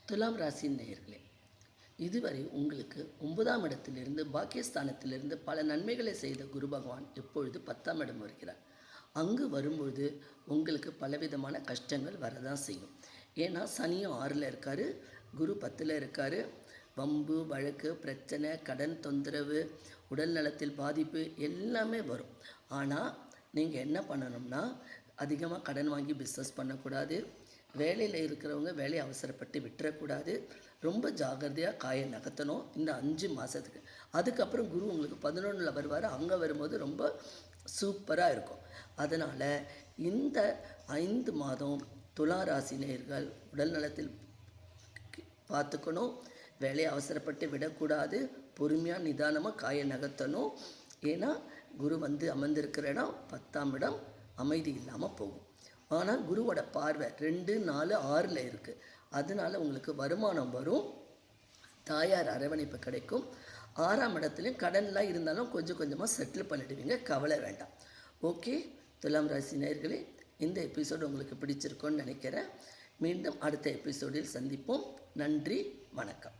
துலாம் ராசி நேயர்களே, இதுவரை உங்களுக்கு 9ஆம் இடத்திலிருந்து பாக்கியஸ்தானத்திலிருந்து பல நன்மைகளை செய்த குரு பகவான் இப்பொழுது 10ஆம் இடம் வருகிறார். அங்கு வரும்பொழுது உங்களுக்கு பலவிதமான கஷ்டங்கள் வரதான் செய்யும். ஏன்னா சனியும் 6ல் இருக்கார், குரு 10ல் இருக்கார். வம்பு வழக்கு பிரச்சனை, கடன் தொந்தரவு, உடல் நலத்தில் பாதிப்பு எல்லாமே வரும். ஆனால் நீங்கள் என்ன பண்ணணும்னா, அதிகமாக கடன் வாங்கி பிஸ்னஸ் பண்ணக்கூடாது. வேலையில் இருக்கிறவங்க வேலையை அவசரப்பட்டு விட்டுறக்கூடாது. ரொம்ப ஜாகிரதையாக காயை நகர்த்தணும் இந்த 5 மாதத்துக்கு. அதுக்கப்புறம் குரு உங்களுக்கு 11ல் வருவார். அங்கே வரும்போது ரொம்ப சூப்பராக இருக்கும். அதனால் இந்த 5 மாதம் துலா ராசி நேயர்கள் உடல் நலத்தில் பார்த்துக்கணும். வேலையை அவசரப்பட்டு விடக்கூடாது. பொறுமையாக நிதானமாக காயை நகர்த்தணும். ஏன்னா குரு அமர்ந்திருக்கிற இடம் 10ஆம் இடம் அமைதி இல்லாமல் போகும். ஆனால் குருவோட பார்வை 2, 4, 6ல் இருக்குது. அதனால் உங்களுக்கு வருமானம் வரும், தாயார் அரவணைப்பு கிடைக்கும். 6ஆம் இடத்துலையும் கடன்லாம் இருந்தாலும் கொஞ்சம் கொஞ்சமாக செட்டில் பண்ணிடுவீங்க, கவலை வேண்டாம். ஓகே துலாம் ராசி நேயர்களே, இந்த எபிசோடு உங்களுக்கு பிடிச்சிருக்கோன்னு நினைக்கிறேன். மீண்டும் அடுத்த எபிசோடில் சந்திப்போம். நன்றி, வணக்கம்.